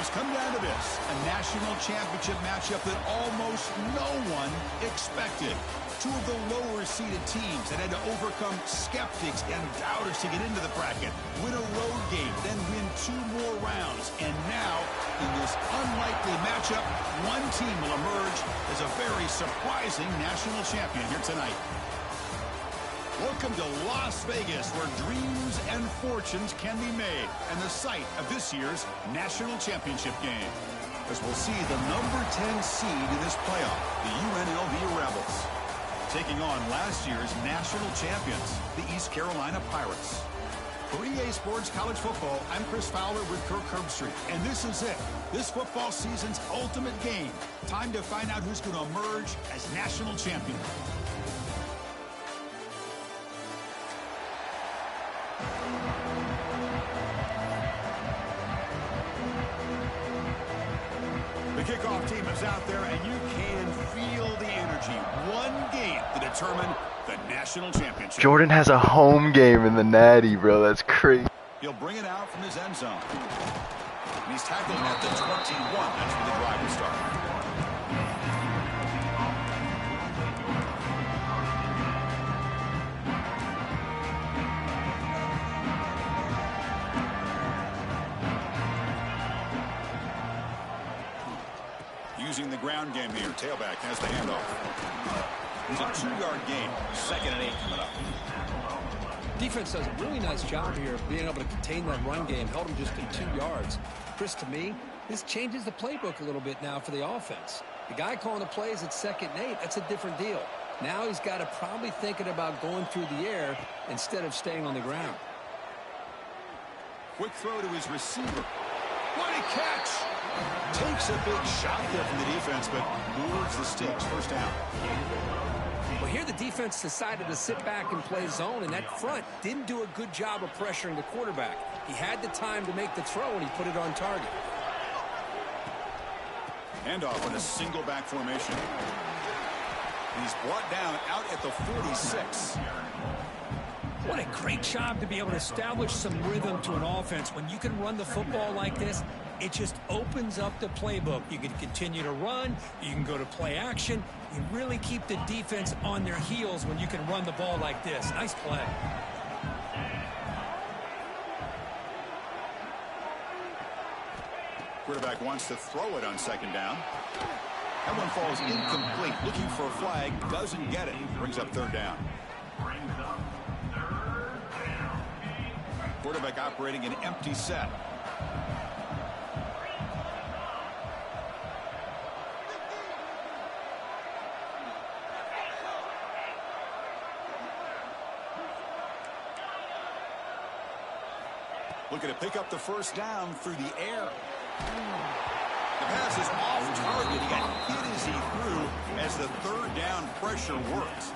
has come down to this, a national championship matchup that almost no one expected. Two of the lower-seeded teams that had to overcome skeptics and doubters to get into the bracket, win a road game, then win 2 more rounds. And now, in this unlikely matchup, one team will emerge as a very surprising national champion here tonight. Welcome to Las Vegas, where dreams and fortunes can be made, and the site of this year's national championship game. As we'll see the number 10 seed in this playoff, the UNLV Rebels, taking on last year's national champions, the East Carolina Pirates. For EA Sports College Football, I'm Chris Fowler with Kirk Herbstreit, and this is it. This football season's ultimate game. Time to find out who's going to emerge as national champion. The kickoff team is out there, and you can feel the energy. One game to determine the national championship. Jordan has a home game in the Natty, bro. That's crazy. He'll bring it out from his end zone. And he's tackling at the 21. That's where the drive will start. Using the ground game here. Tailback has the handoff. It's a 2-yard gain. 2nd and 8 coming up. Defense does a really nice job here of being able to contain that run game. Held him just to 2 yards. Chris, to me, this changes the playbook a little bit now for the offense. The guy calling the plays at 2nd and 8, that's a different deal. Now he's got to probably thinking about going through the air instead of staying on the ground. Quick throw to his receiver. What a catch! Takes a big shot there from the defense, but moves the sticks. First down. Well, here the defense decided to sit back and play zone, and that front didn't do a good job of pressuring the quarterback. He had the time to make the throw, and he put it on target. Handoff in a single back formation. And he's brought down out at the 46. What a great job to be able to establish some rhythm to an offense. When you can run the football like this, it just opens up the playbook. You can continue to run. You can go to play action. You really keep the defense on their heels when you can run the ball like this. Nice play. Quarterback wants to throw it on 2nd down. That one falls incomplete. Looking for a flag. Doesn't get it. Brings up 3rd down. Quarterback operating an empty set. Looking to pick up the 1st down through the air. The pass is off target. He got hit as he threw as the 3rd down pressure worked.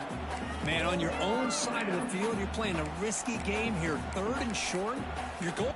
Man, on your own side of the field, you're playing a risky game here. 3rd and short. You're going.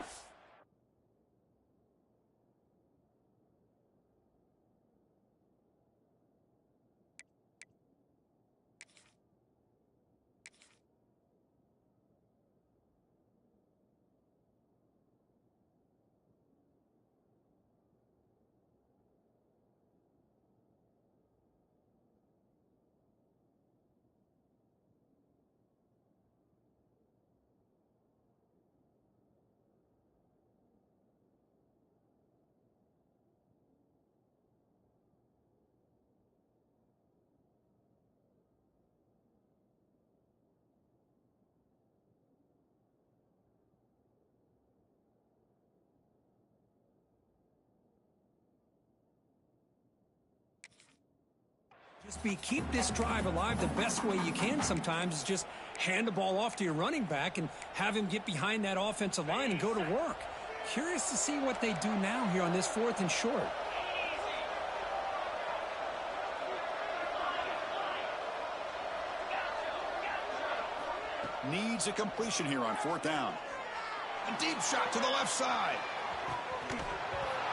Keep this drive alive the best way you can sometimes is just hand the ball off to your running back and have him get behind that offensive line and go to work. Curious to see what they do now here on this 4th and short. Needs a completion here on 4th down. A deep shot to the left side.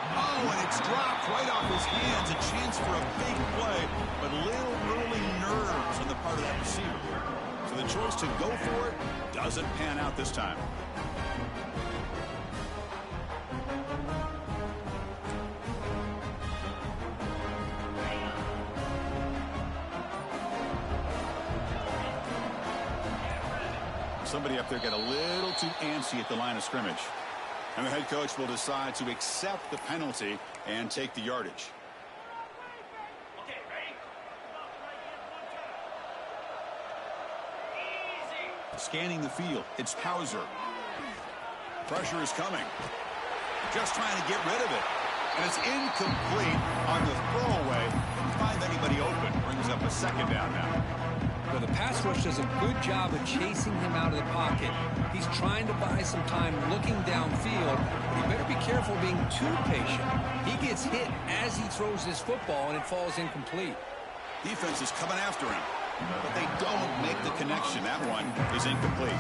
Oh, and it's dropped right off his hands. A chance for a big play, but little early nerves on the part of that receiver. So the choice to go for it doesn't pan out this time. Somebody up there got a little too antsy at the line of scrimmage. And the head coach will decide to accept the penalty and take the yardage. Scanning the field, it's Hauser. Pressure is coming. Just trying to get rid of it. And it's incomplete on the throwaway. Didn't find anybody open. Brings up a second down now. Well, the pass rush does a good job of chasing him out of the pocket. He's trying to buy some time looking downfield, but he better be careful being too patient. He gets hit as he throws his football, and it falls incomplete. Defense is coming after him, but they don't make the connection. That one is incomplete.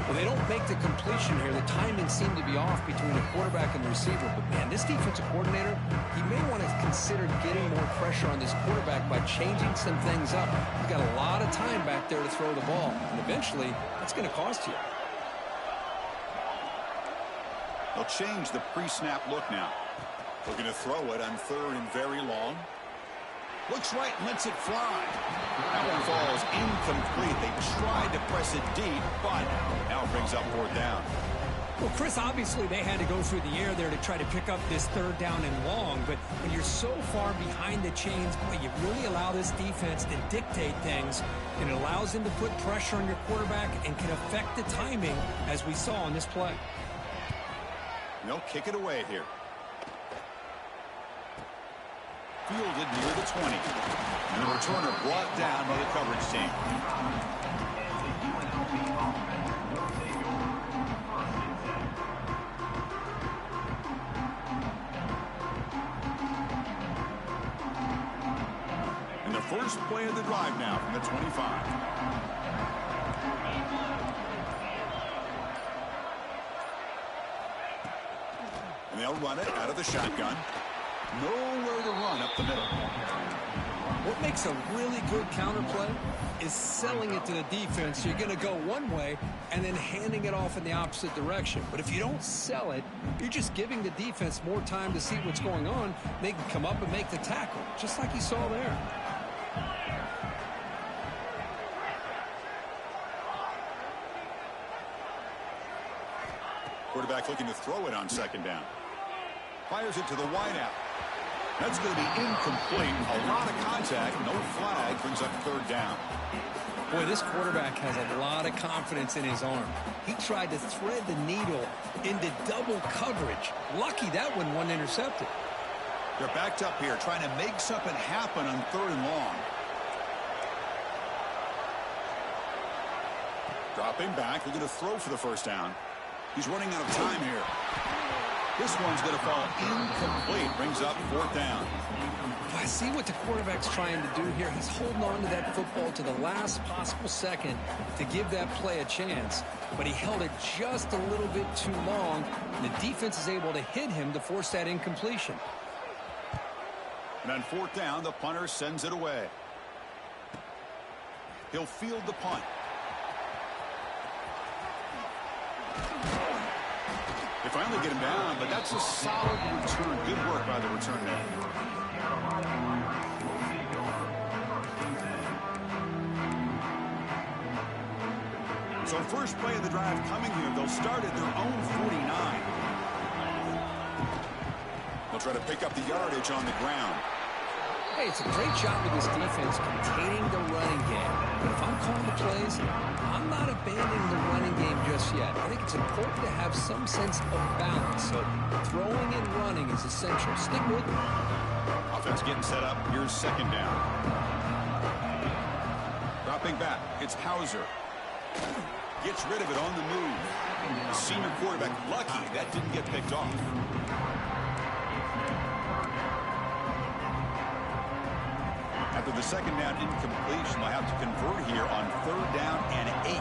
Well, they don't make the completion here. The timing seemed to be off between the quarterback and the receiver. But, man, this defensive coordinator, he may want to consider getting more pressure on this quarterback by changing some things up. He's got a lot of time back there to throw the ball, and eventually that's going to cost you. They'll change the pre-snap look now. Looking to throw it on third and very long. Looks right and lets it fly. That one falls incomplete. They tried to press it deep, but now it brings up fourth down. Well, Chris, obviously they had to go through the air there to try to pick up this third down and long, but when you're so far behind the chains, boy, you really allow this defense to dictate things, and it allows them to put pressure on your quarterback and can affect the timing, as we saw on this play. They'll kick it away here. Fielded near the 20. And the returner brought down by the coverage team. And the first play of the drive now from the 25. And they'll run it out of the shotgun. Nowhere to run up the middle. What makes a really good counterplay is selling it to the defense. You're going to go one way and then handing it off in the opposite direction. But if you don't sell it, you're just giving the defense more time to see what's going on. They can come up and make the tackle, just like you saw there. Quarterback looking to throw it on second down. Fires it to the wideout. That's going to be incomplete. A lot of contact. No flag. Brings up third down. Boy, this quarterback has a lot of confidence in his arm. He tried to thread the needle into double coverage. Lucky that one wasn't intercepted. They're backed up here, trying to make something happen on third and long. Dropping back. They're going to throw for the first down. He's running out of time here. This one's going to fall incomplete. Brings up fourth down. I see what the quarterback's trying to do here. He's holding on to that football to the last possible second to give that play a chance. But he held it just a little bit too long. And the defense is able to hit him to force that incompletion. And on fourth down, the punter sends it away. He'll field the punt. They finally get him down, but that's a solid return. Good work by the return man. So first play of the drive coming here. They'll start at their own 49. They'll try to pick up the yardage on the ground. Hey, it's a great job with this defense containing the running game. But if I'm calling the plays, I'm not abandoning the running game just yet. I think it's important to have some sense of balance. So throwing and running is essential. Stick with it. Offense getting set up. Here's second down. Dropping back. It's Hauser. Gets rid of it on the move. The senior quarterback lucky that didn't get picked off. After the second down incompletion, they'll have to convert here on third down and 8.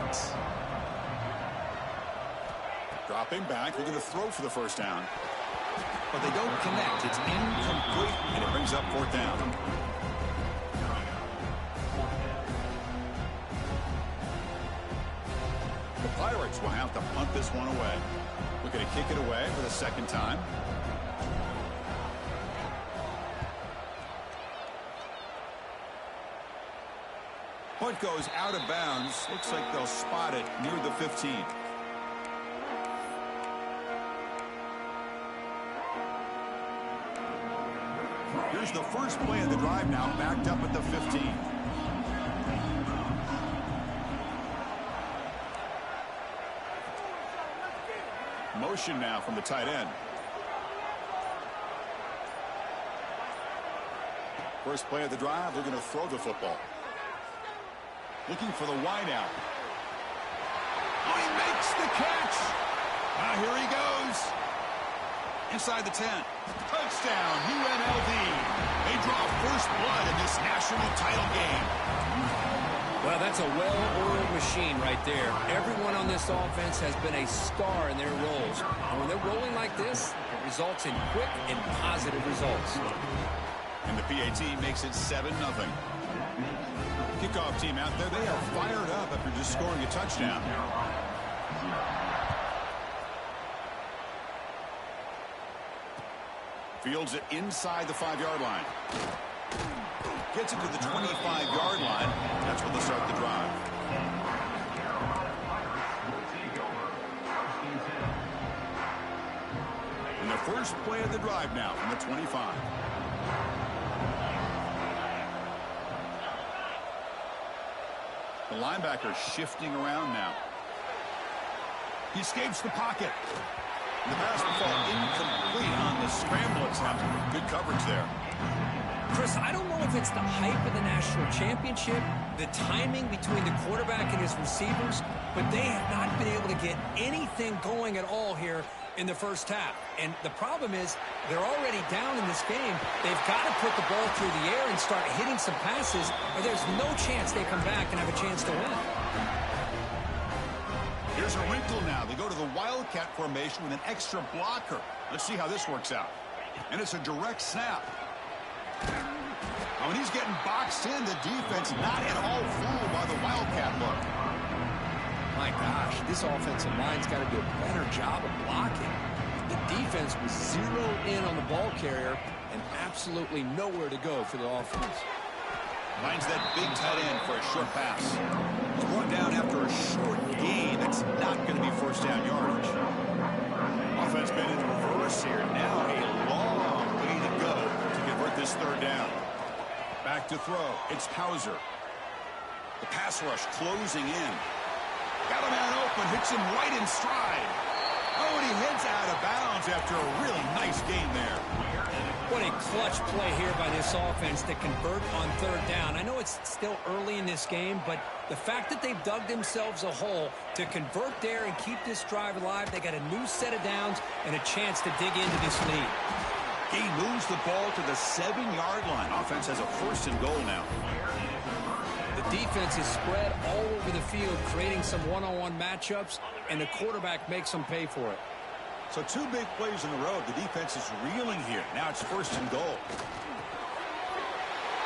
Dropping back, they're going to throw for the first down. But they don't connect. It's incomplete, and it brings up fourth down. The Pirates will have to punt this one away. Looking to kick it away for the second time. Punt goes out of bounds. Looks like they'll spot it near the 15. Here's the first play of the drive now, backed up at the 15. Motion now from the tight end. First play of the drive, they're going to throw the football. Looking for the wideout. Oh, he makes the catch. Now here he goes. Inside the 10. Touchdown, UNLV. They draw first blood in this national title game. Well, that's a well-oiled machine right there. Everyone on this offense has been a star in their roles. And when they're rolling like this, it results in quick and positive results. And the PAT makes it 7-0. Kickoff team out there, they are fired up after just scoring a touchdown. Fields it inside the 5-yard line. Gets it to the 25-yard line. That's where they'll start the drive. And the first play of the drive now from the 25. The linebacker shifting around now. He escapes the pocket. The pass will fall incomplete on the scramble attempt. Good coverage there. Chris, I don't know if it's the hype of the national championship, the timing between the quarterback and his receivers, but they have not been able to get anything going at all here in the first half. And the problem is they're already down in this game. They've got to put the ball through the air and start hitting some passes, or there's no chance they come back and have a chance to win. Here's a wrinkle now. They go to the Wildcat formation with an extra blocker. Let's see how this works out. And it's a direct snap. When he's getting boxed in, the defense not at all fooled by the Wildcat look. My gosh, this offensive line's got to do a better job of blocking. The defense was zeroed in on the ball carrier and absolutely nowhere to go for the offense. Finds that big tight end for a short pass. He's brought down after a short gain. That's not going to be first down yardage. Offense been in reverse here. Now a long way to go to convert this third down. Back to throw. It's Hauser. The pass rush closing in. Got a man open. Hits him right in stride. Oh, and he heads out of bounds after a really nice gain there. What a clutch play here by this offense to convert on third down. I know it's still early in this game, but the fact that they've dug themselves a hole to convert there and keep this drive alive, they got a new set of downs and a chance to dig into this lead. He moves the ball to the 7-yard line. Offense has a first and goal now. The defense is spread all over the field, creating some one-on-one matchups, and the quarterback makes them pay for it. So 2 big plays in a row. The defense is reeling here. Now it's first and goal.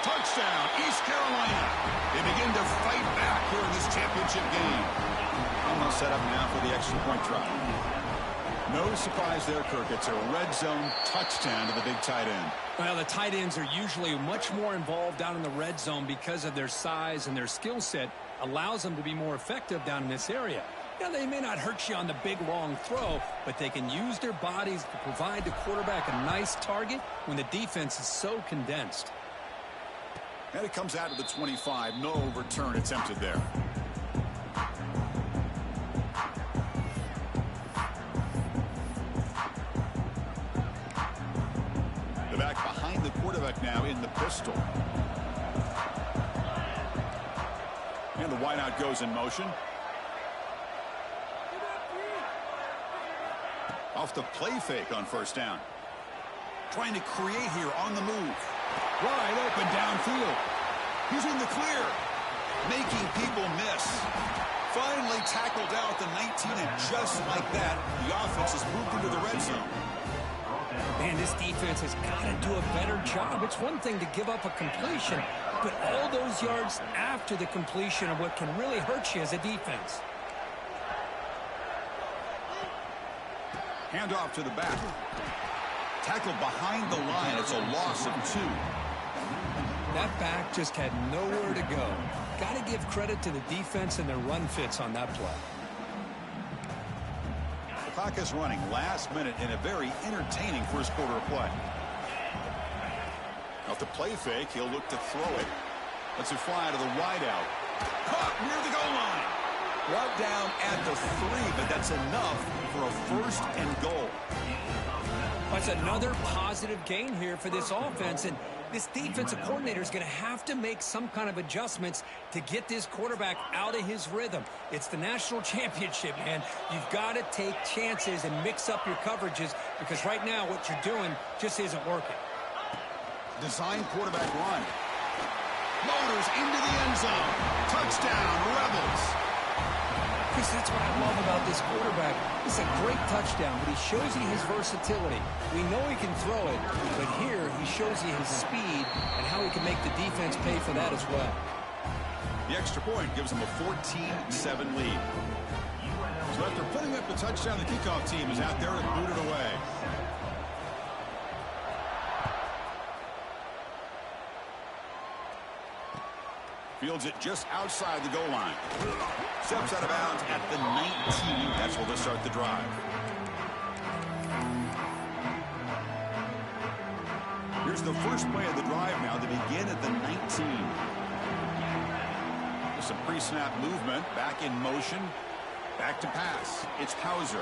Touchdown, East Carolina. They begin to fight back here in this championship game. Almost set up now for the extra point try. No surprise there, Kirk. It's a red zone touchdown to the big tight end. Well, the tight ends are usually much more involved down in the red zone because of their size and their skill set allows them to be more effective down in this area. Now, they may not hurt you on the big, long throw, but they can use their bodies to provide the quarterback a nice target when the defense is so condensed. And it comes out to the 25. No return attempted there. The back behind the quarterback now in the pistol. And the wideout goes in motion. Off the play fake on first down. Trying to create here on the move. Wide open downfield. He's in the clear. Making people miss. Finally tackled down at the 19, and just like that, the offense has moved into the red zone. Man, this defense has got to do a better job. It's one thing to give up a completion, but all those yards after the completion are what can really hurt you as a defense. Handoff to the back. Tackled behind the line. It's a loss of 2. That back just had nowhere to go. Got to give credit to the defense and their run fits on that play. The clock is running last minute in a very entertaining first quarter of play. Off the play fake, he'll look to throw it. Lets it fly to the wideout. Caught near the goal line. Brought down at the 3, but that's enough for a 1st and goal. That's another positive gain here for this offense, and this defensive coordinator is going to have to make some kind of adjustments to get this quarterback out of his rhythm. It's the national championship, man. You've got to take chances and mix up your coverages because right now what you're doing just isn't working. Design quarterback run. Motors into the end zone. Touchdown, Rebels. Chris, that's what I love about this quarterback. It's a great touchdown, but he shows you his versatility. We know he can throw it, but here he shows you his speed and how he can make the defense pay for that as well. The extra point gives them a 14-7 lead. So after putting up the touchdown, the kickoff team is out there to boot it away. Fields it just outside the goal line. Steps out of bounds at the 19. That's where they'll start the drive. Here's the first play of the drive now. They begin at the 19. With some pre-snap movement. Back in motion. Back to pass. It's Hauser.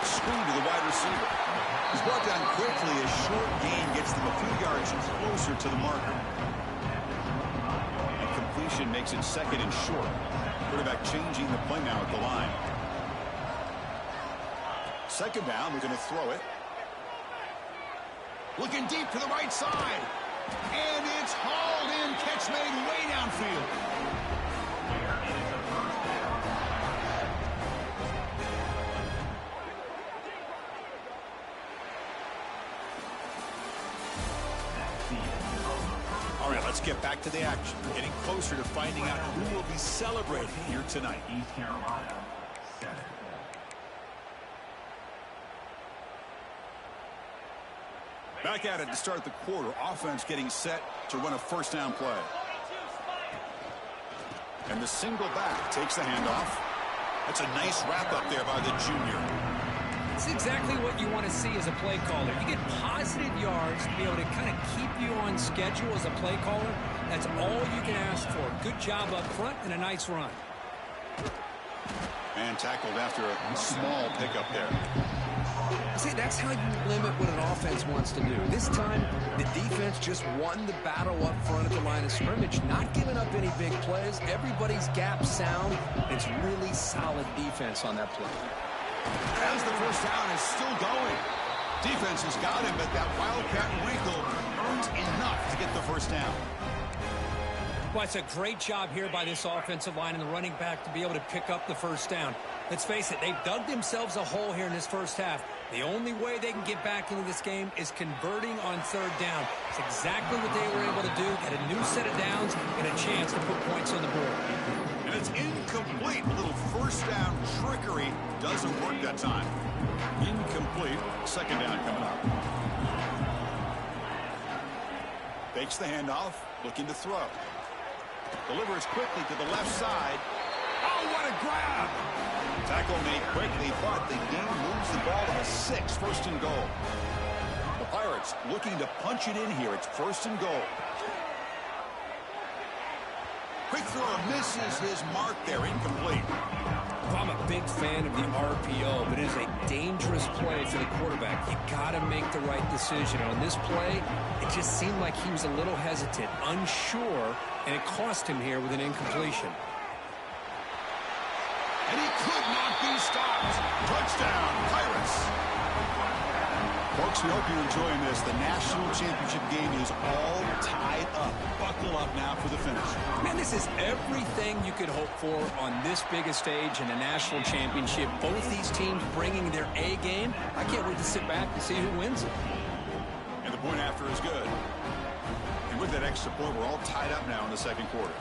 Screen to the wide receiver. He's brought down quickly. A short gain gets them a few yards closer to the marker. Makes it 2nd and short. Quarterback changing the play now at the line. 2nd down, we're going to throw it. Looking deep to the right side. And it's hauled in. Catch made way downfield. All right, let's get back to the action. We're getting closer to finding out who will be celebrating here tonight. East Carolina, 7. Back at it to start the quarter. Offense getting set to run a 1st down play. And the single back takes the handoff. That's a nice wrap up there by the junior. It's exactly what you want to see as a play caller. You get positive yards to be able to kind of keep you on schedule as a play caller. That's all you can ask for. Good job up front and a nice run. And tackled after a small pickup there. See, that's how you limit what an offense wants to do. This time, the defense just won the battle up front at the line of scrimmage, not giving up any big plays. Everybody's gap sound. It's really solid defense on that play. As the 1st down is still going. Defense has got him, but that Wildcat wrinkle earns enough to get the 1st down. Well, it's a great job here by this offensive line and the running back to be able to pick up the 1st down. Let's face it, they've dug themselves a hole here in this 1st half. The only way they can get back into this game is converting on 3rd down. It's exactly what they were able to do. Get a new set of downs and a chance to put points on the board. And it's incomplete. A little 1st down trickery doesn't work that time. Incomplete. 2nd down coming up. Fakes the handoff. Looking to throw. Delivers quickly to the left side. Oh, what a grab! Tackle made quickly, but the game moves the ball to the 6. 1st and goal. The Pirates looking to punch it in here. It's 1st and goal. Quick throw misses his mark there. Incomplete. I'm a big fan of the RPO, but it is a dangerous play for the quarterback. You got to make the right decision. On this play, it just seemed like he was a little hesitant, unsure, and it cost him here with an incompletion. And he could not be stopped. Touchdown, Pirates. Folks, we hope you're enjoying this. The national championship game is all tied up. Buckle up now for the finish. Man, this is everything you could hope for on this biggest stage in the national championship. Both these teams bringing their A game. I can't wait to sit back and see who wins it. And the point after is good. And with that extra point, we're all tied up now in the 2nd quarter.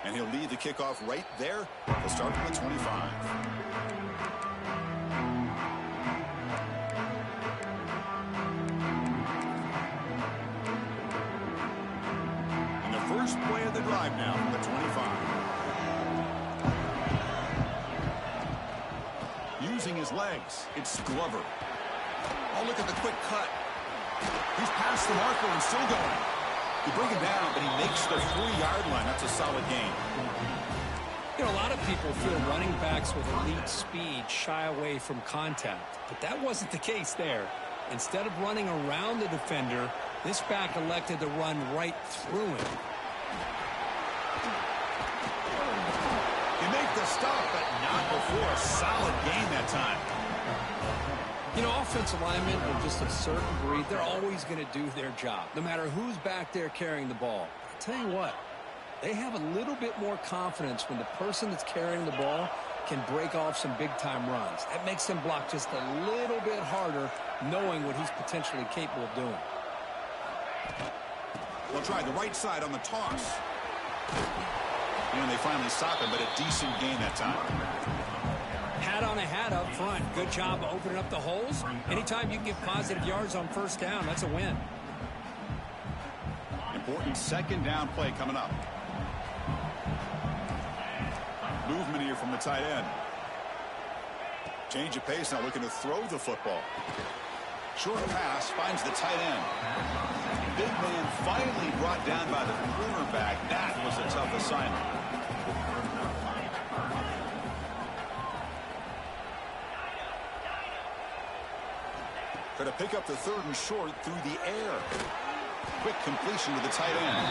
And he'll lead the kickoff right there. He'll start from the 25. play of the drive now from the 25. Using his legs, it's Glover. Oh, look at the quick cut. He's past the marker and still going. You bring him down, but he makes the 3-yard line. That's a solid gain. You know, a lot of people feel running backs with elite speed shy away from contact, but that wasn't the case there. Instead of running around the defender, this back elected to run right through him. You make the stop, but not before a solid gain that time. You know, offensive linemen are just a certain breed. They're always going to do their job, no matter who's back there carrying the ball. I'll tell you what, they have a little bit more confidence when the person that's carrying the ball can break off some big-time runs. That makes them block just a little bit harder, knowing what he's potentially capable of doing. They'll try the right side on the toss. And they finally stop him, but a decent gain that time. Hat on a hat up front. Good job of opening up the holes. Anytime you can get positive yards on first down, that's a win. Important second down play coming up. Movement here from the tight end. Change of pace, now looking to throw the football. Short pass finds the tight end. Big man finally brought down by the cornerback. That was a tough assignment. Try to pick up the 3rd and short through the air. Quick completion to the tight end.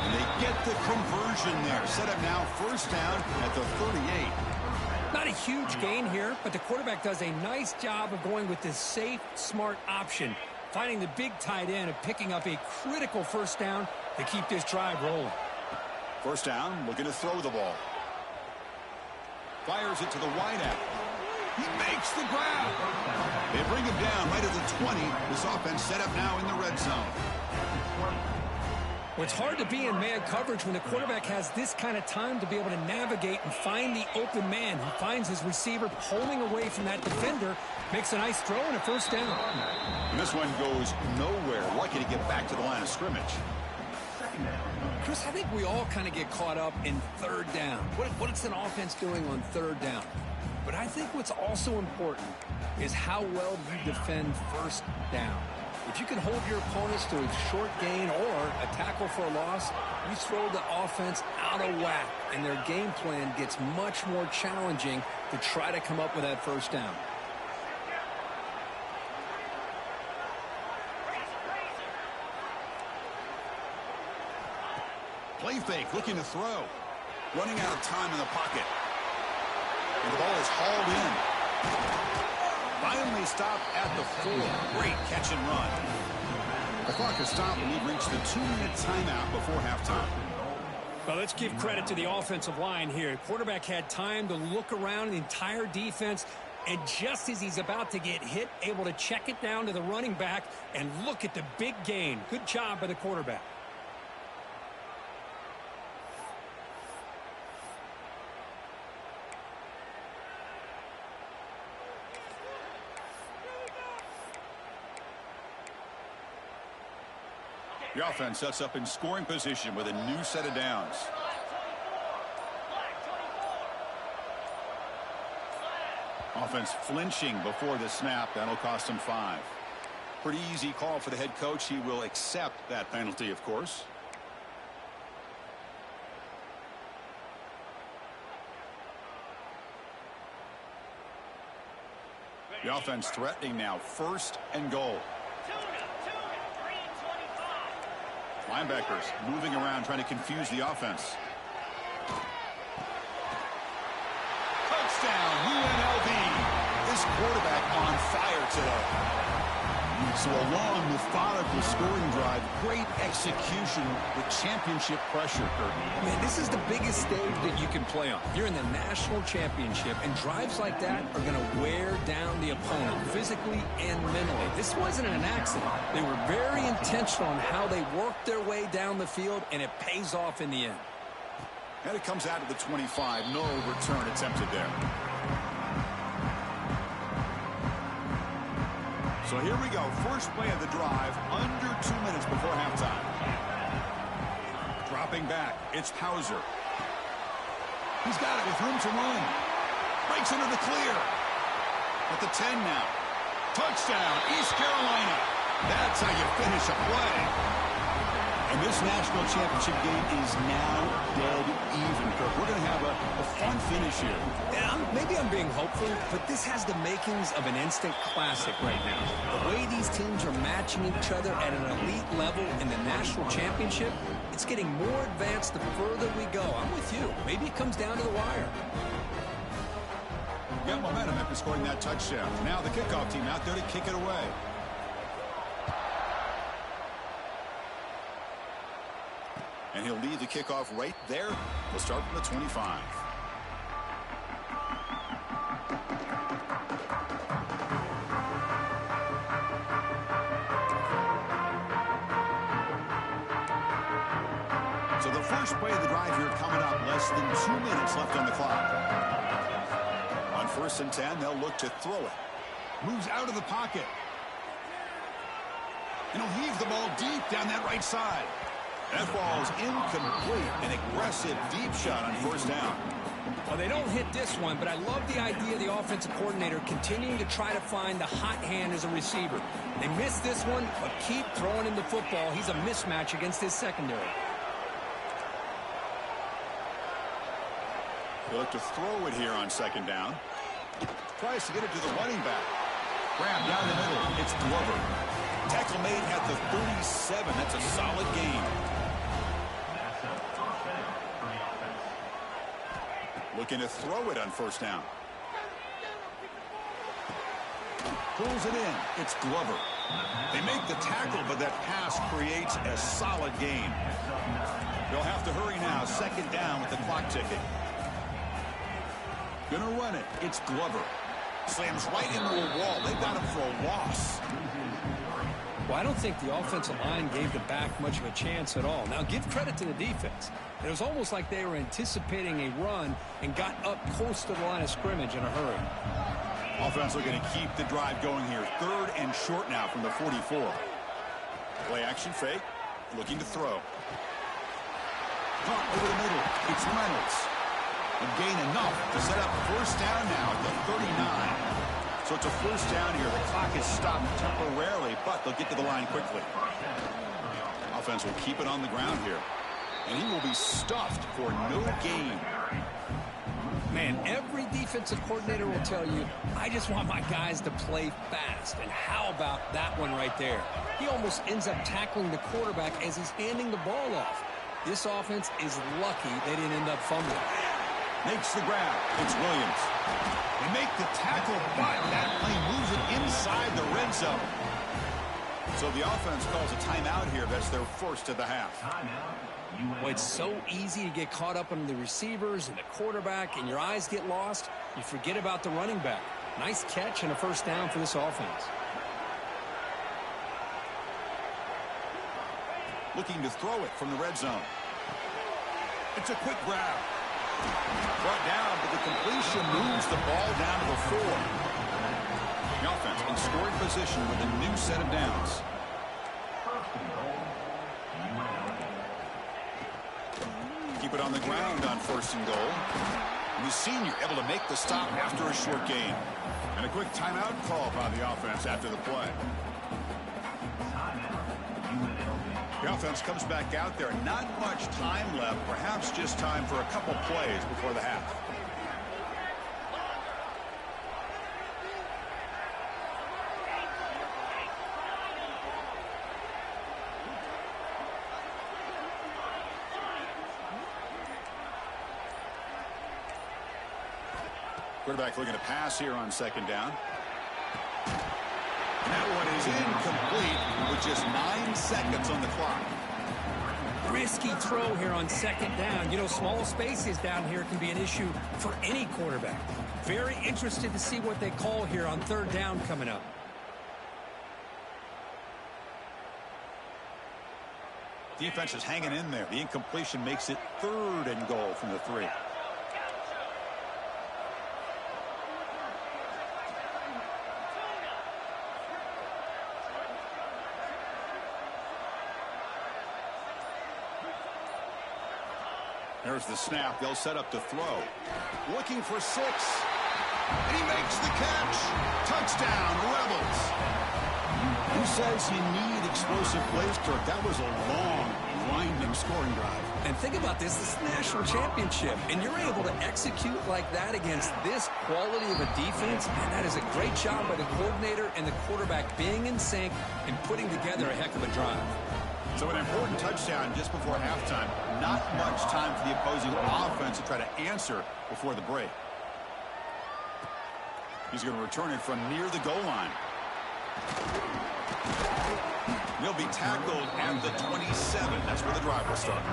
And they get the conversion there. Set up now 1st down at the 38. Not a huge gain here, but the quarterback does a nice job of going with this safe, smart option, finding the big tight end and picking up a critical 1st down to keep this drive rolling. 1st down, looking to throw the ball. Fires it to the wideout. He makes the grab. They bring him down right at the 20. This offense set up now in the red zone. Well, it's hard to be in man coverage when the quarterback has this kind of time to be able to navigate and find the open man. He finds his receiver pulling away from that defender, makes a nice throw and a 1st down. And this one goes nowhere. Lucky to get back to the line of scrimmage. Chris, I think we all kind of get caught up in 3rd down. What is an offense doing on 3rd down? But I think what's also important is how well you defend 1st down. If you can hold your opponents to a short gain or a tackle for a loss, you throw the offense out of whack, and their game plan gets much more challenging to try to come up with that 1st down. Play fake, looking to throw. Running out of time in the pocket. And the ball is hauled in. Finally stopped at the 4. Great catch and run. The clock has stopped and we've reached the 2-minute timeout before halftime. Well, let's give credit to the offensive line here. Quarterback had time to look around the entire defense, and just as he's about to get hit, able to check it down to the running back and look at the big gain. Good job by the quarterback. The offense sets up in scoring position with a new set of downs. Offense flinching before the snap. That'll cost him 5. Pretty easy call for the head coach. He will accept that penalty, of course. The offense threatening now. 1st and goal. Linebackers moving around, trying to confuse the offense. Touchdown, UNLV. This quarterback on fire today. So a long, methodical scoring drive. Great execution with championship pressure, Kirby. Man, this is the biggest stage that you can play on. You're in the national championship, and drives like that are going to wear down the opponent physically and mentally. This wasn't an accident. They were very intentional on how they worked their way down the field, and it pays off in the end. And it comes out of the 25. No return attempted there. So here we go. First play of the drive, under 2 minutes before halftime. Drop Dropping back, it's Hauser. He's got it with room to run. Breaks into the clear. At the 10 now. Touchdown, East Carolina. That's how you finish a play. And this national championship game is now dead even, Kirk. We're going to have a fun finish here. Yeah, maybe I'm being hopeful, but this has the makings of an instant classic right now. The way these teams are matching each other at an elite level in the national championship, it's getting more advanced the further we go. I'm with you. Maybe it comes down to the wire. Got momentum after scoring that touchdown. Now the kickoff team out there to kick it away. And he'll lead the kickoff right there. We'll start from the 25. So the first play of the drive here coming up. Less than 2 minutes left on the clock. On 1st and 10, they'll look to throw it. Moves out of the pocket. And he'll heave the ball deep down that right side. That ball's incomplete. An aggressive deep shot on 1st down. Well, they don't hit this one, but I love the idea of the offensive coordinator continuing to try to find the hot hand as a receiver. They missed this one, but keep throwing him the football. He's a mismatch against his secondary. He'll look to throw it here on 2nd down. Tries to get it to the running back. Grab down the middle. It's Glover. Tackle made at the 37. That's a solid gain. Looking to throw it on 1st down. Pulls it in. It's Glover. They make the tackle, but that pass creates a solid gain. They'll have to hurry now. 2nd down with the clock ticking. Gonna run it. It's Glover. Slams right into a wall. They've got him for a loss. Well, I don't think the offensive line gave the back much of a chance at all. Now, give credit to the defense. It was almost like they were anticipating a run and got up close to the line of scrimmage in a hurry. Offense looking to keep the drive going here. 3rd and short now from the 44. Play action fake. Looking to throw. Punt over the middle. It's Reynolds. And gain enough to set up 1st down now at the 39. So it's a 1st down here. The clock is stopped temporarily, but they'll get to the line quickly. Offense will keep it on the ground here. And he will be stuffed for no gain. Man, every defensive coordinator will tell you, I just want my guys to play fast. And how about that one right there? He almost ends up tackling the quarterback as he's handing the ball off. This offense is lucky they didn't end up fumbling. Makes the grab. It's Williams. They make the tackle, but that play moves it inside the red zone. So the offense calls a timeout here. That's their 1st of the half. Well, it's so easy to get caught up on the receivers and the quarterback, and your eyes get lost. You forget about the running back. Nice catch and a 1st down for this offense. Looking to throw it from the red zone. It's a quick grab. Brought down, but the completion moves the ball down to the 4. The offense in scoring position with a new set of downs. Keep it on the ground on 1st and goal. And the senior able to make the stop after a short gain. And a quick timeout call by the offense after the play. The offense comes back out there. Not much time left. Perhaps just time for a couple plays before the half. Quarterback looking to pass here on 2nd down. That one is incomplete with just 9 seconds on the clock. Risky throw here on 2nd down. You know, small spaces down here can be an issue for any quarterback. Very interested to see what they call here on 3rd down coming up. Defense is hanging in there. The incompletion makes it 3rd and goal from the 3. There's the snap. They'll set up to throw. Looking for 6. And he makes the catch. Touchdown, Rebels. Who says you need explosive plays, Kirk? That was a long, winding scoring drive. And think about this. This is the national championship. And you're able to execute like that against this quality of a defense. And that is a great job by the coordinator and the quarterback being in sync and putting together a heck of a drive. So an important touchdown just before halftime. Not much time for the opposing offense to try to answer before the break. He's going to return it from near the goal line. He'll be tackled at the 27. That's where the drive will start.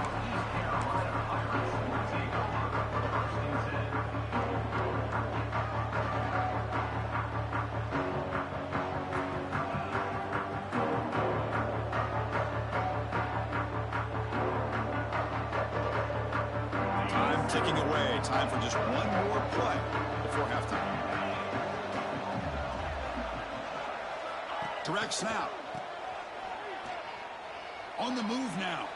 Time ticking away. Time for just one more play before halftime. Direct snap. On the move now.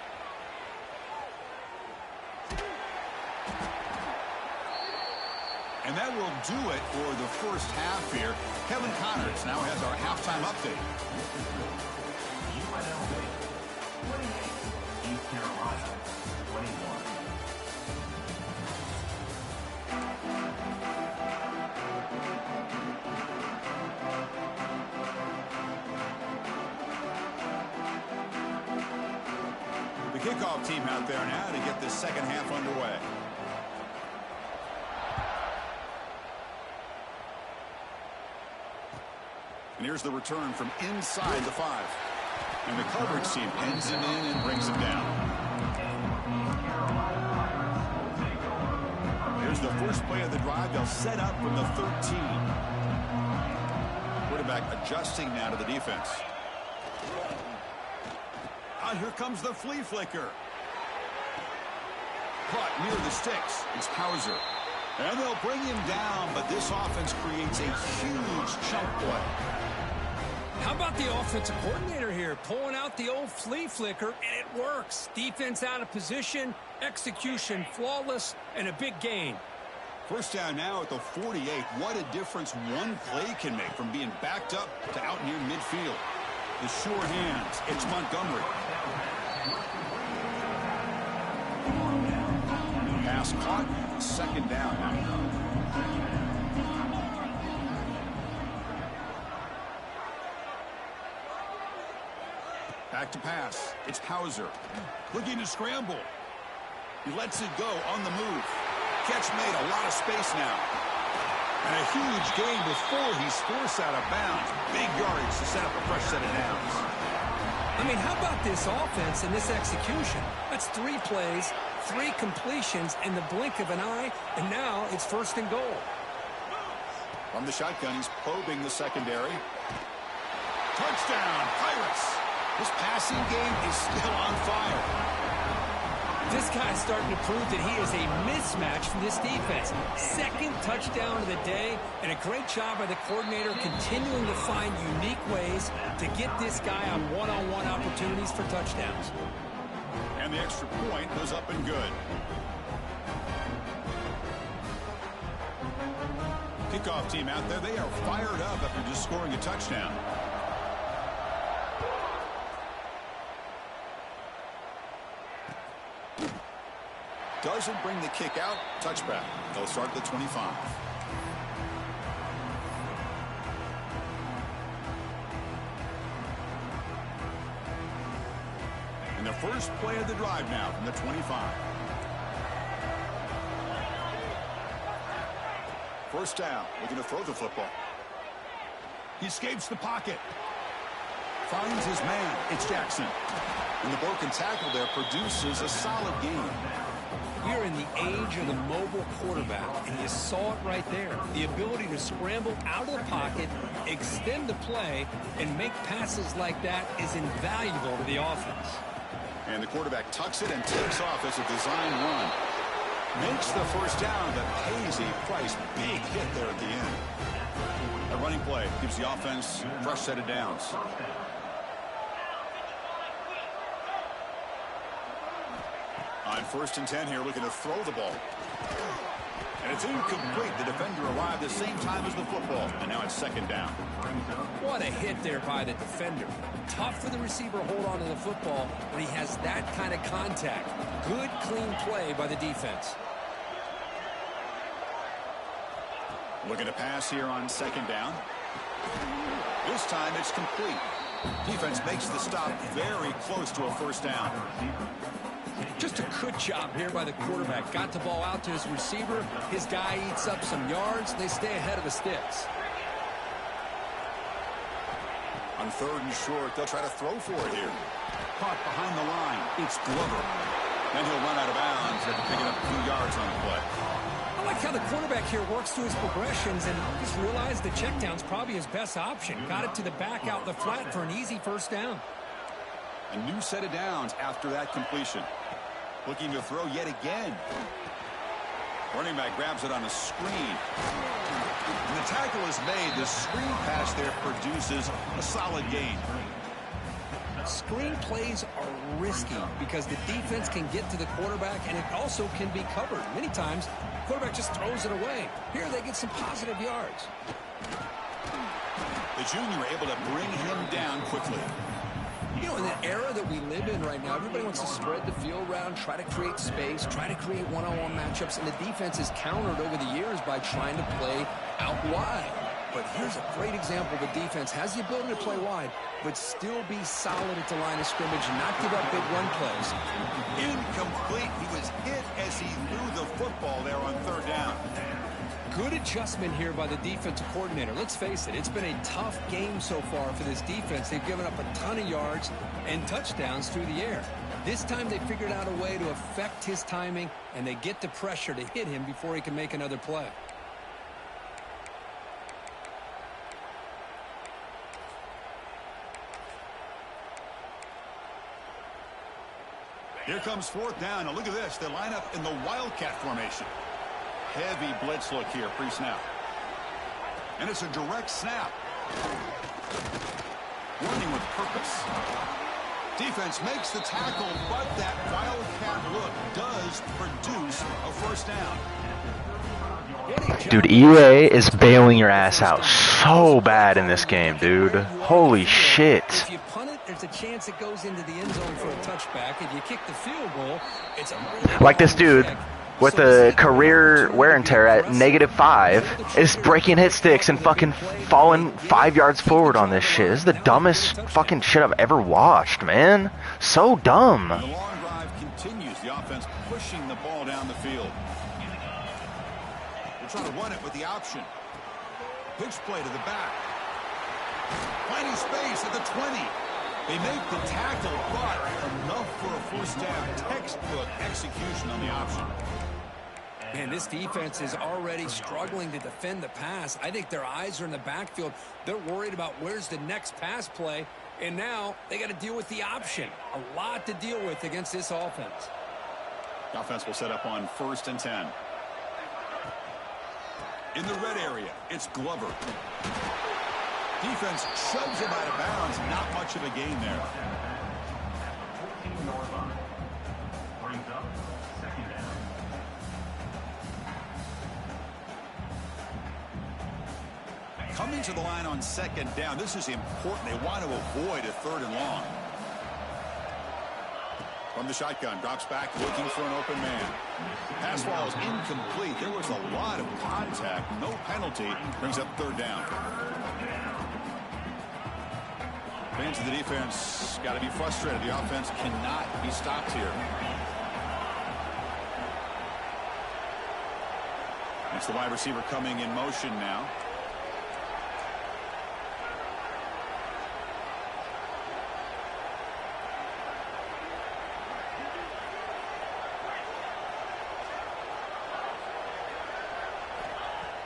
And that will do it for the first half here. Kevin Connors now has our halftime update. UNLV 28, East Carolina 21. Kickoff team out there now to get this second half underway. And here's the return from inside the 5. And the coverage team pins him in and brings him down. Here's the first play of the drive. They'll set up from the 13. Quarterback adjusting now to the defense. Here comes the flea flicker. Caught near the sticks. It's Hauser. And they'll bring him down, but this offense creates a huge chunk play. How about the offensive coordinator here pulling out the old flea flicker, and it works. Defense out of position, execution flawless, and a big gain. First down now at the 48. What a difference one play can make from being backed up to out near midfield. The sure hands. It's Montgomery. Pass caught. Second down now. Back to pass. It's Hauser. Looking to scramble. He lets it go on the move. Catch made. A lot of space now. And a huge gain before he's forced out of bounds. Big yardage to set up a fresh set of downs. I mean, how about this offense and this execution? That's 3 plays, 3 completions in the blink of an eye, and now it's first and goal. From the shotgun, he's probing the secondary. Touchdown, Pirates. This passing game is still on fire. This guy's starting to prove that he is a mismatch for this defense. Second touchdown of the day, and a great job by the coordinator continuing to find unique ways to get this guy on one-on-one opportunities for touchdowns. And the extra point goes up and good. Kickoff team out there, they are fired up after just scoring a touchdown. Doesn't bring the kick out. Touchback. They'll start at the 25. And the first play of the drive now from the 25. First down. Looking to throw the football. He escapes the pocket. Finds his man. It's Jackson. And the broken tackle there produces a solid gain. We're in the age of the mobile quarterback, and you saw it right there. The ability to scramble out of the pocket, extend the play, and make passes like that is invaluable to the offense. And the quarterback tucks it and takes off as a design run. Makes the first down, but pays a price. Big hit there at the end. A running play gives the offense a fresh set of downs. On On 1st and 10 here, looking to throw the ball. And it's incomplete. The defender arrived the same time as the football. And now it's 2nd down. What a hit there by the defender. Tough for the receiver to hold on to the football when he has that kind of contact. Good, clean play by the defense. Looking to pass here on 2nd down. This time it's complete. Defense makes the stop very close to a 1st down. Just a good job here by the quarterback. Got the ball out to his receiver. His guy eats up some yards. They stay ahead of the sticks. On 3rd and short, they'll try to throw for it here. Caught behind the line. It's Glover. Then he'll run out of bounds after picking up a few yards on the play. I like how the quarterback here works through his progressions and just realized the check down's probably his best option. Got it to the back out in the flat for an easy 1st down. A new set of downs after that completion. Looking to throw yet again. Running back grabs it on a screen. When the tackle is made, the screen pass there produces a solid gain. Screen plays are risky because the defense can get to the quarterback and it also can be covered. Many times, the quarterback just throws it away. Here they get some positive yards. The junior able to bring him down quickly. You know, in the era that we live in right now, everybody wants to spread the field around, try to create space, try to create one-on-one matchups, and the defense is countered over the years by trying to play out wide. But here's a great example. The defense has the ability to play wide, but still be solid at the line of scrimmage, not give up big run plays. Incomplete. He was hit as he threw the football there on 3rd down. Good adjustment here by the defensive coordinator. Let's face it, it's been a tough game so far for this defense. They've given up a ton of yards and touchdowns through the air. This time they figured out a way to affect his timing, and they get the pressure to hit him before he can make another play. Here comes 4th down. Now look at this. They line up in the Wildcat formation. Heavy blitz look here pre-snap. And it's a direct snap. Running with purpose. Defense makes the tackle, but that Wildcat look does produce a 1st down. Dude, EA is bailing your ass out so bad in this game, dude. Holy shit. If you punt it, there's a chance it goes into the end zone for a touchback. If you kick the field goal, it's a really Like this dude with the career wear and tear at -5 is breaking hit sticks and fucking falling 5 yards forward on this shit. This is the dumbest fucking shit I've ever watched, man. So dumb. The long drive continues. The offense pushing the ball down the field. They're trying to run it with the option. Pitch play to the back. Finding space at the 20. They make the tackle, but enough for a 1st down. Textbook execution on the option. Man, this defense is already struggling to defend the pass. I think their eyes are in the backfield. They're worried about where's the next pass play, and now they got to deal with the option. A lot to deal with against this offense. The offense will set up on 1st and 10. In the red area, it's Glover. Defense shoves him out of bounds. Not much of a gain there. 14 yard line. Brings up 2nd down. Coming to the line on 2nd down. This is important. They want to avoid a 3rd and long. From the shotgun, drops back, looking for an open man. Pass ball is incomplete. There was a lot of contact. No penalty. Brings up 3rd down. Fans of the defense got to be frustrated. The offense cannot be stopped here. It's the wide receiver coming in motion now.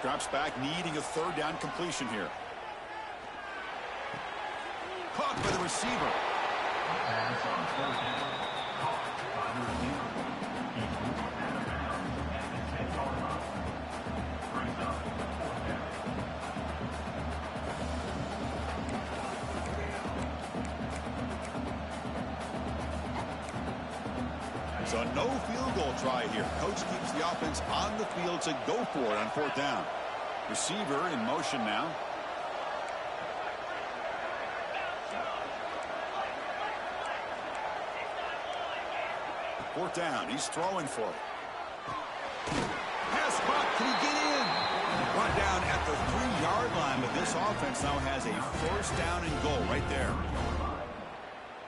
Drops back, needing a 3rd down completion here. Caught by the receiver. Pass on 4th down. Caught by the receiver. He moves out of bounds at the 10-yard line. Brings up 4th down. So no field goal try here. Coach keeps the offense on the field to go for it on 4th down. Receiver in motion now. Fourth down. He's throwing for it. Pass caught. Can he get in? Brought down at the 3-yard line, but this offense now has a 1st down and goal right there.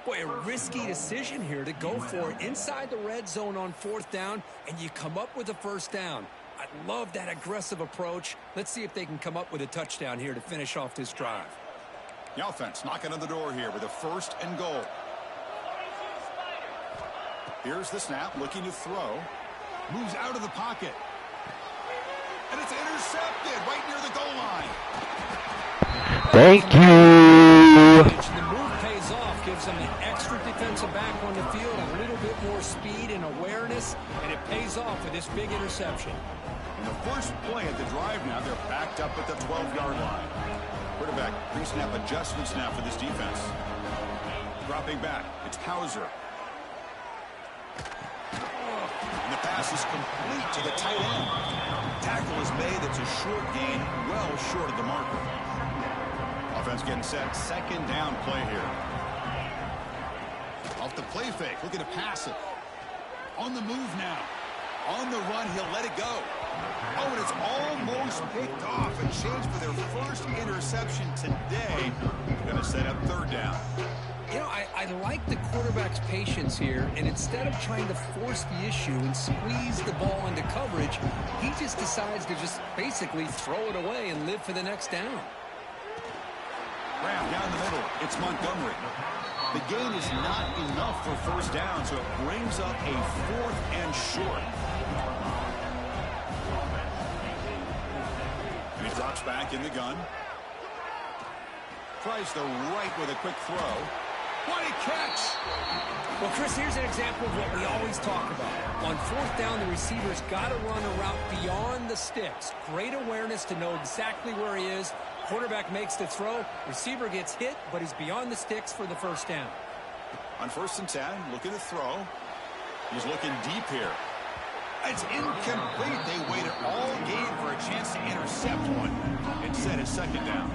Boy, a risky decision here to go for it inside the red zone on 4th down, and you come up with a 1st down. I love that aggressive approach. Let's see if they can come up with a touchdown here to finish off this drive. The offense knocking on the door here with a 1st and goal. Here's the snap, looking to throw. Moves out of the pocket. And it's intercepted right near the goal line. Thank you. The move pays off, gives them an extra defensive back on the field, a little bit more speed and awareness, and it pays off with this big interception. And the first play at the drive now, they're backed up at the 12-yard line. Quarterback pre-snap adjustments now for this defense. Dropping back, it's Hauser. And the pass is complete to the tight end. Tackle is made. It's a short gain, well short of the marker. Offense getting set. 2nd down play here. Off the play fake. Looking to pass it. On the move now. On the run, he'll let it go. Oh, and it's almost picked off. A chance for their first interception today. Going to set up 3rd down. You know, I like the quarterback's patience here, and instead of trying to force the issue and squeeze the ball into coverage, he just decides to just basically throw it away and live for the next down. Graham down the middle. It's Montgomery. The gain is not enough for 1st down, so it brings up a 4th and short. And he drops back in the gun. Tries the right with a quick throw. What a catch! Well, Chris, here's an example of what we always talk about. On 4th down, the receiver's got to run a route beyond the sticks. Great awareness to know exactly where he is. Quarterback makes the throw. Receiver gets hit, but he's beyond the sticks for the 1st down. On 1st and 10, looking to throw. He's looking deep here. It's incomplete. They waited all game for a chance to intercept one. Instead, it's 2nd down.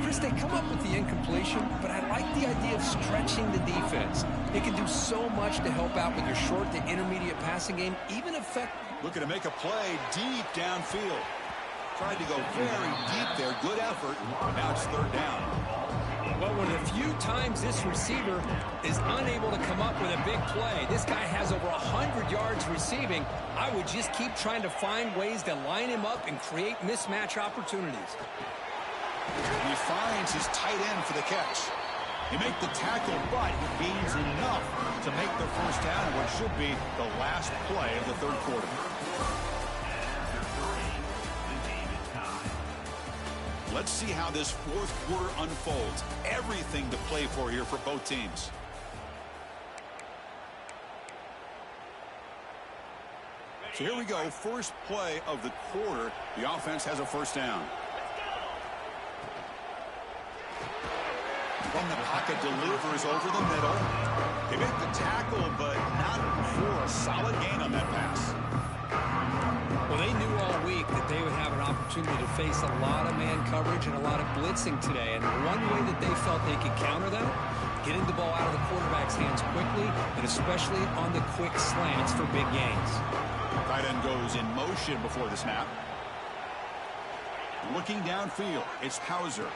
Chris, they come up with the incompletion, but I like the idea of stretching the defense. It can do so much to help out with your short to intermediate passing game, even affect. Looking to make a play deep downfield. Tried to go very deep there. Good effort. Now it's 3rd down. Well, one of the few times this receiver is unable to come up with a big play. This guy has over 100 yards receiving. I would just keep trying to find ways to line him up and create mismatch opportunities. He finds his tight end for the catch. He make the tackle, but he gains enough to make the 1st down in what should be the last play of the 3rd quarter. Let's see how this 4th quarter unfolds. Everything to play for here for both teams. So here we go. First play of the quarter. The offense has a 1st down. From the pocket, delivers over the middle. They make the tackle, but not for a solid gain on that pass. Well, they knew all week that they would have an opportunity to face a lot of man coverage and a lot of blitzing today. And one way that they felt they could counter that, getting the ball out of the quarterback's hands quickly, and especially on the quick slants for big gains. Tight end goes in motion before the snap. Looking downfield, it's Hauser.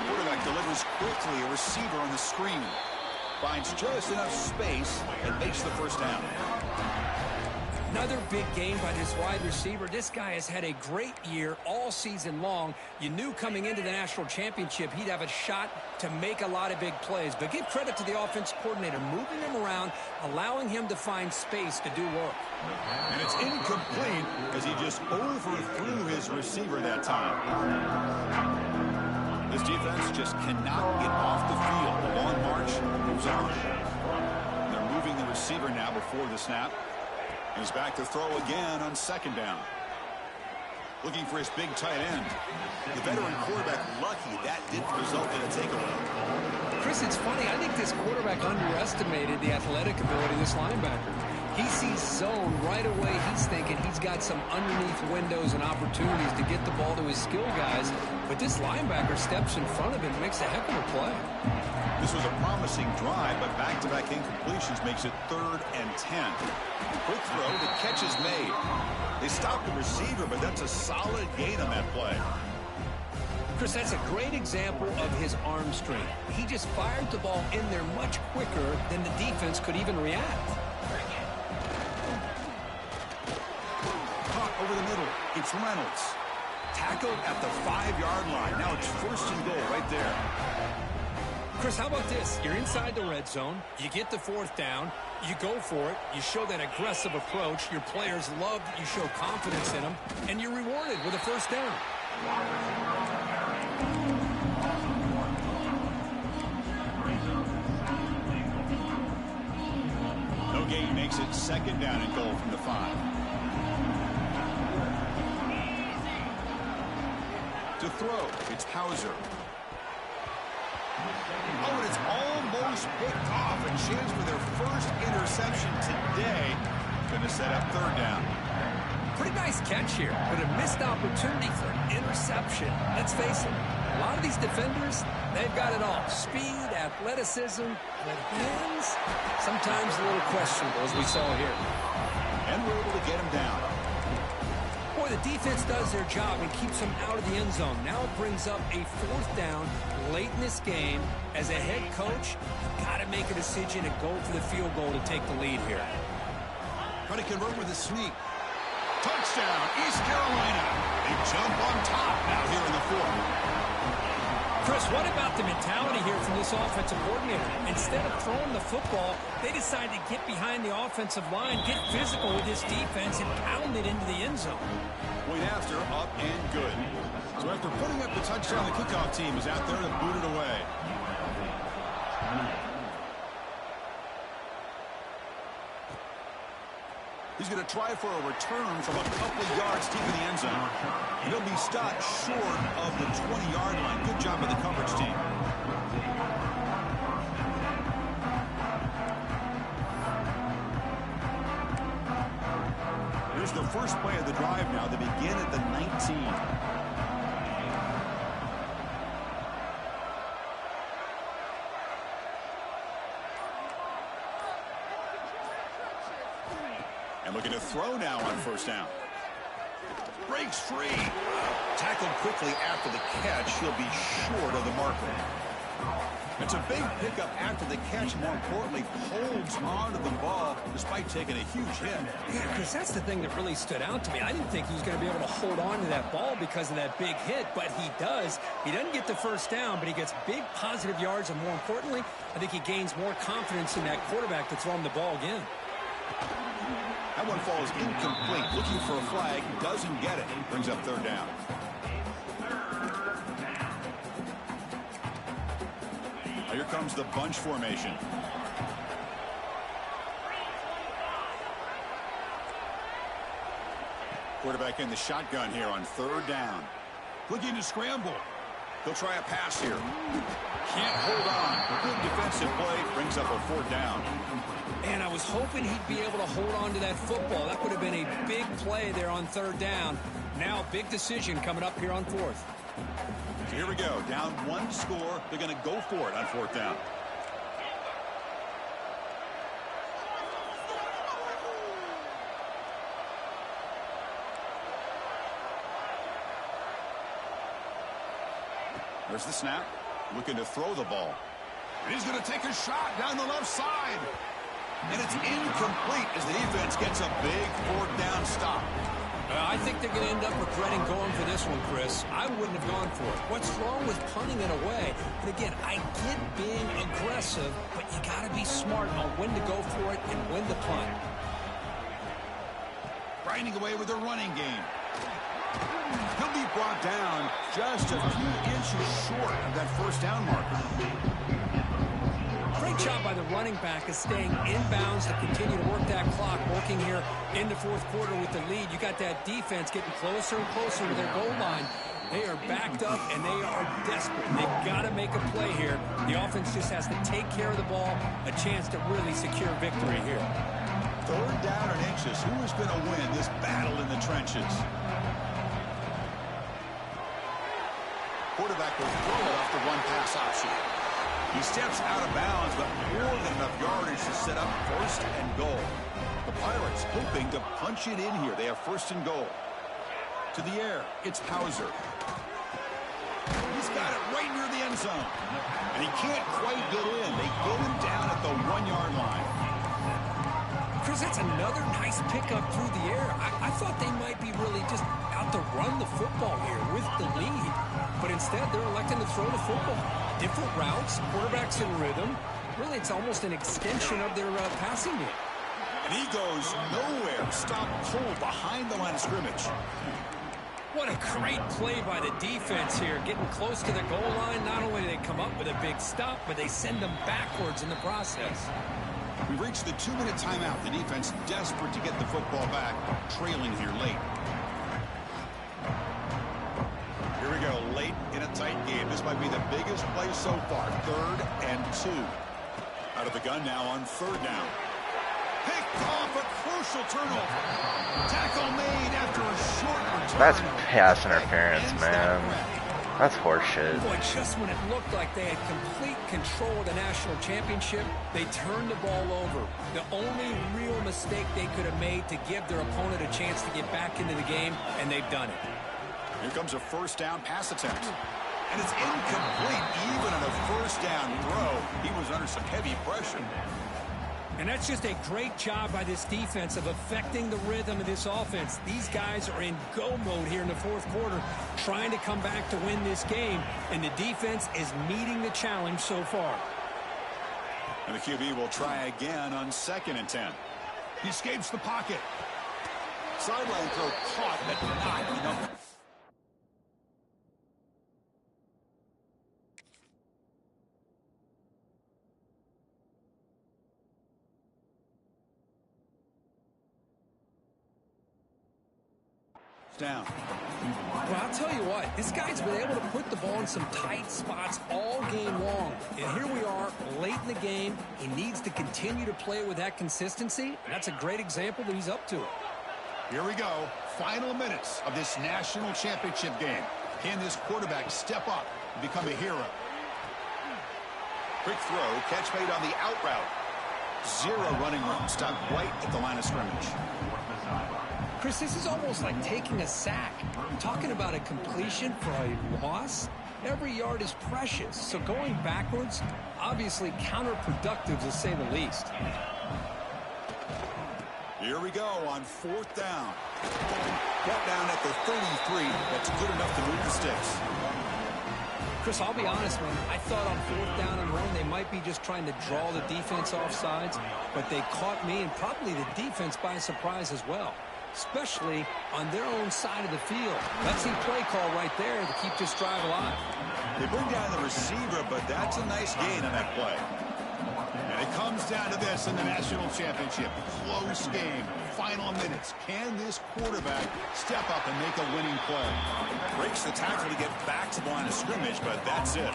Quarterback delivers quickly, a receiver on the screen. Finds just enough space and makes the 1st down. Another big game by this wide receiver. This guy has had a great year all season long. You knew coming into the national championship he'd have a shot to make a lot of big plays. But give credit to the offense coordinator, moving him around, allowing him to find space to do work. And it's incomplete as he just overthrew his receiver that time. This defense just cannot get off the field. The long march moves on. They're moving the receiver now before the snap. He's back to throw again on 2nd down. Looking for his big tight end. The veteran quarterback lucky that didn't result in a takeaway. Chris, it's funny. I think this quarterback underestimated the athletic ability of this linebacker. He sees zone right away. He's thinking he's got some underneath windows and opportunities to get the ball to his skill guys. But this linebacker steps in front of him and makes a heck of a play. This was a promising drive, but back-to-back incompletions makes it 3rd and 10. Quick throw, the catch is made. They stopped the receiver, but that's a solid gain on that play. Chris, that's a great example of his arm strength. He just fired the ball in there much quicker than the defense could even react. Caught over the middle. It's Reynolds. Tackled at the 5-yard line. Now it's 1st and goal right there. Chris, how about this? You're inside the red zone. You get the 4th down. You go for it. You show that aggressive approach. Your players love that you show confidence in them. And you're rewarded with a 1st down. No gain makes it 2nd down and goal from the 5. To throw, it's Hauser. Oh, and it's almost picked off. A chance for their 1st interception today. Going to set up 3rd down. Pretty nice catch here, but a missed opportunity for an interception. Let's face it, a lot of these defenders, they've got it all. Speed, athleticism, but hands, sometimes a little questionable, as we saw here. And we're able to get him down. Boy, the defense does their job and keeps them out of the end zone. Now it brings up a 4th down late in this game. As a head coach, you've got to make a decision and go for the field goal to take the lead here. Trying to convert with a sneak. Touchdown, East Carolina. They jump on top now here in the 4th. Chris, what about the mentality here from this offensive coordinator? Instead of throwing the football, they decide to get behind the offensive line, get physical with this defense, and pound it into the end zone. Point after, up and good. So after putting up the touchdown, the kickoff team is out there to boot it away. He's going to try for a return from a couple of yards deep in the end zone. He'll be stopped short of the 20-yard line. Good job by the coverage team. Here's the first play of the drive now. They begin at the 19. Looking to throw now on 1st down. Breaks free. Tackled quickly after the catch. He'll be short of the marker. It's a big pickup after the catch. More importantly, holds on to the ball despite taking a huge hit. Yeah, because that's the thing that really stood out to me. I didn't think he was going to be able to hold on to that ball because of that big hit, but he does. He doesn't get the 1st down, but he gets big positive yards, and more importantly, I think he gains more confidence in that quarterback to throw him the ball again. That one falls incomplete. Looking for a flag. Doesn't get it. Brings up 3rd down. Now here comes the bunch formation. Quarterback in the shotgun here on 3rd down. Looking to scramble. He'll try a pass here. Can't hold on. Good defensive play. Brings up a 4th down. And I was hoping he'd be able to hold on to that football. That would have been a big play there on 3rd down. Now, big decision coming up here on 4th. So here we go. Down 1 score. They're going to go for it on 4th down. There's the snap. Looking to throw the ball. And he's going to take a shot down the left side. And it's incomplete as the defense gets a big 4th down stop. I think they're going to end up regretting going for this one, Chris. I wouldn't have gone for it. What's wrong with punting it away? And again, I get being aggressive, but you got to be smart on when to go for it and when to punt. Grinding away with a running game. He'll be brought down just a few inches short of that 1st down marker. Great job by the running back of staying inbounds to continue to work that clock, working here in the fourth quarter with the lead. You got that defense getting closer and closer to their goal line. They are backed up, and they are desperate. They've got to make a play here. The offense just has to take care of the ball, a chance to really secure victory here. Third down and inches. Who is going to win this battle in the trenches? Quarterback will throw it off the one-pass option. He steps out of bounds, but more than enough yardage to set up first and goal. The Pirates hoping to punch it in here. They have first and goal. To the air, it's Hauser. He's got it right near the end zone. And he can't quite get in. They get him down at the 1-yard line. Chris, that's another nice pickup through the air. I thought they might be really just out to run the football here with the lead. But instead, they're electing to throw the football. Different routes, quarterbacks in rhythm. Really, it's almost an extension of their passing game. And he goes nowhere. Stop cold behind the line of scrimmage. What a great play by the defense here. Getting close to the goal line. Not only do they come up with a big stop, but they send them backwards in the process. We've reached the 2-minute timeout. The defense desperate to get the football back, trailing here late. Here we go, late in a tight game. This might be the biggest play so far. 3rd and 2. Out of the gun now on 3rd down. Picked off, a crucial turnover. Tackle made after a short return. That's pass interference, man. That's horseshit. Boy, just when it looked like they had complete control of the national championship, they turned the ball over. The only real mistake they could have made to give their opponent a chance to get back into the game, and they've done it. Here comes a first down pass attempt. And it's incomplete. Even on a first down throw, he was under some heavy pressure. And that's just a great job by this defense of affecting the rhythm of this offense. These guys are in go mode here in the fourth quarter, trying to come back to win this game, and the defense is meeting the challenge so far. And the QB will try again on 2nd and 10. He escapes the pocket. Sideline throw caught, but not enough. Down. Well, I'll tell you what, this guy's been able to put the ball in some tight spots all game long. And here we are, late in the game. He needs to continue to play with that consistency. And that's a great example that he's up to it. Here we go. Final minutes of this national championship game. Can this quarterback step up and become a hero? Quick throw, catch made on the out route. 0 running room, stopped right at the line of scrimmage. Chris, this is almost like taking a sack. I'm talking about a completion for a loss. Every yard is precious, so going backwards, obviously counterproductive to say the least. Here we go on 4th down. Got down at the 33. That's good enough to move the sticks. Chris, I'll be honest, man. I thought on 4th down and 1, they might be just trying to draw the defense off sides, but they caught me and probably the defense by surprise as well, especially on their own side of the field. That's the play call right there to keep this drive alive. They bring down the receiver, but that's a nice gain on that play. And it comes down to this in the national championship. Close game. Final minutes. Can this quarterback step up and make a winning play? Breaks the tackle to get back to the line of scrimmage, but that's it.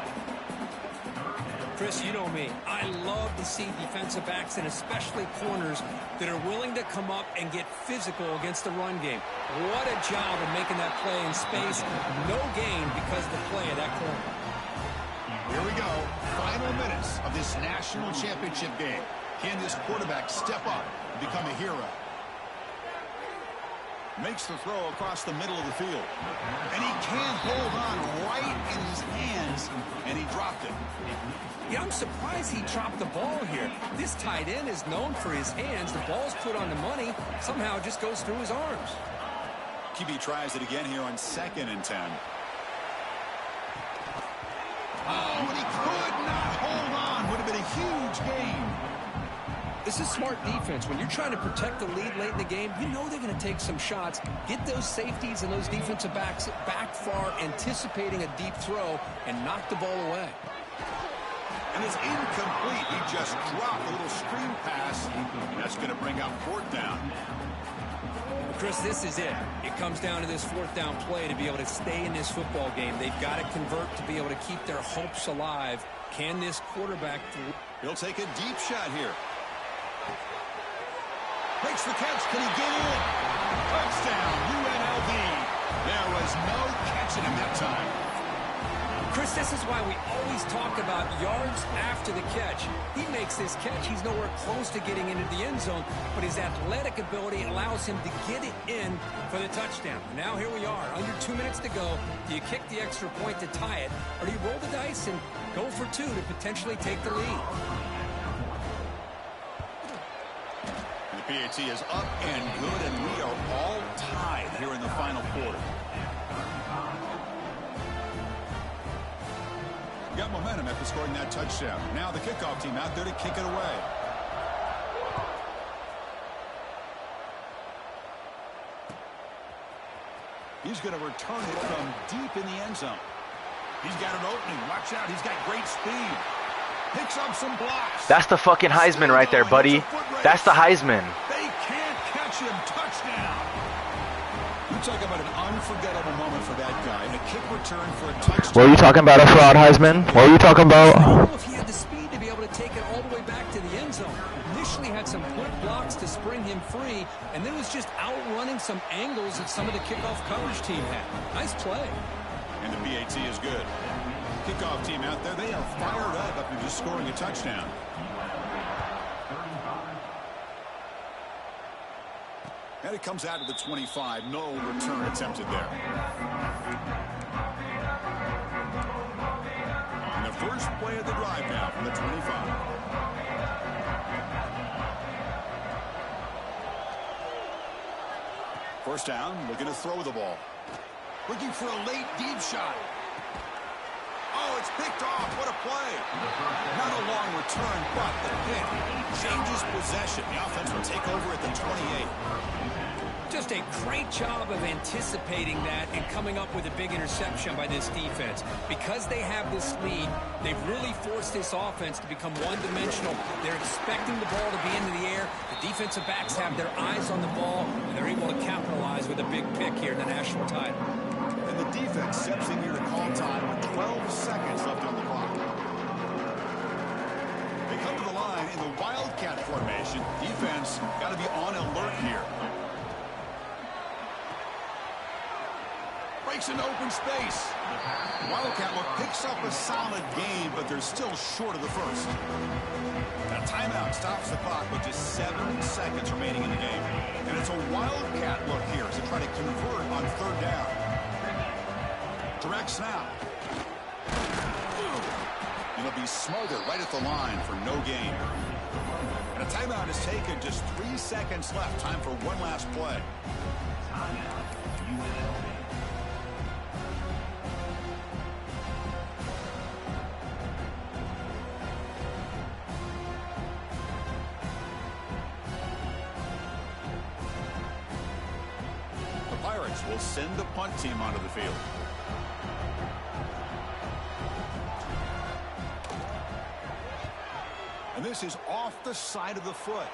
Chris, you know me. I love to see defensive backs and especially corners that are willing to come up and get physical against the run game. What a job of making that play in space. No gain because of the play of that corner. Here we go. Final minutes of this national championship game. Can this quarterback step up and become a hero? Makes the throw across the middle of the field. And he can't hold on right in his hands, and he dropped it. Yeah, I'm surprised he dropped the ball here. This tight end is known for his hands. The ball's put on the money. Somehow it just goes through his arms. QB tries it again here on 2nd and 10. Oh, and he could not hold on. Would have been a huge gain. This is smart defense. When you're trying to protect the lead late in the game, you know they're going to take some shots. Get those safeties and those defensive backs back far, anticipating a deep throw, and knock the ball away. And it's incomplete. He just dropped a little screen pass. That's going to bring out 4th down. Chris, this is it. It comes down to this 4th down play to be able to stay in this football game. They've got to convert to be able to keep their hopes alive. Can this quarterback... He'll take a deep shot here. Makes the catch. Can he get in? Touchdown, UNLV. There was no catching him that time. Chris, this is why we always talk about yards after the catch. He makes this catch. He's nowhere close to getting into the end zone, but his athletic ability allows him to get it in for the touchdown. Now here we are, under 2 minutes to go. Do you kick the extra point to tie it, or do you roll the dice and go for 2 to potentially take the lead? The PAT is up and good, and we are all tied here in the final quarter. Got momentum after scoring that touchdown. Now the kickoff team out there to kick it away. He's going to return it from deep in the end zone. He's got an opening. Watch out. He's got great speed. Picks up some blocks. That's the fucking Heisman right there, buddy. That's the Heisman. They can't catch him. Touchdown. You talk about an unforgettable moment for that guy. And a kick return for a touchdown. What are you talking about, a fraud Heisman? What are you talking about? I don't know if he had the speed to be able to take it all the way back to the end zone. Initially had some good blocks to spring him free, and then was just outrunning some angles that some of the kickoff coverage team had. Nice play. And the PAT is good. Kickoff team out there, they are fired up after just scoring a touchdown. And it comes out to the 25. No return attempted there. And the first play of the drive now from the 25. First down, looking to throw the ball. Looking for a late deep shot. Oh, it's picked off. What a play. Not a long return, but the pick changes possession. The offense will take over at the 28. Just a great job of anticipating that and coming up with a big interception by this defense. Because they have this lead, they've really forced this offense to become one-dimensional. They're expecting the ball to be into the air. The defensive backs have their eyes on the ball, and they're able to capitalize with a big pick here in the national title. And the defense steps in here to call time with 12 seconds left on the clock. They come to the line in the Wildcat formation. Defense got to be on alert here. Breaks into open space. Wildcat look picks up a solid gain, but they're still short of the first. Now timeout stops the clock with just 7 seconds remaining in the game. And it's a Wildcat look here as they try to convert on 3rd down. Direct snap. It'll be smothered right at the line for no gain. And a timeout is taken. Just 3 seconds left. Time for one last play. The Pirates will send the punt team onto the field. And this is off the side of the foot.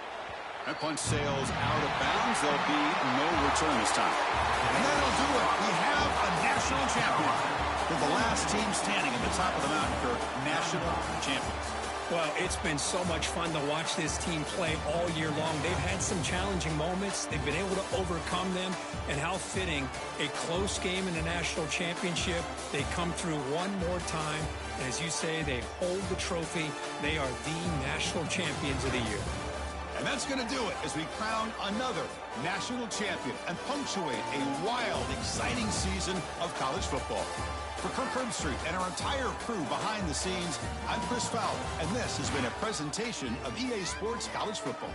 That punt sails out of bounds. There'll be no return this time. And that'll do it. We have a national champion. We're the last team standing at the top of the mountain for national champions. Well, it's been so much fun to watch this team play all year long. They've had some challenging moments. They've been able to overcome them. And how fitting, a close game in the national championship. They come through one more time. And as you say, they hold the trophy. They are the national champions of the year. And that's going to do it as we crown another national champion and punctuate a wild, exciting season of college football. For Kirk Herbstreit and our entire crew behind the scenes, I'm Chris Fowler, and this has been a presentation of EA Sports College Football.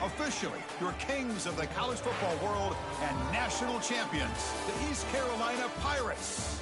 Officially, your kings of the college football world and national champions, the East Carolina Pirates.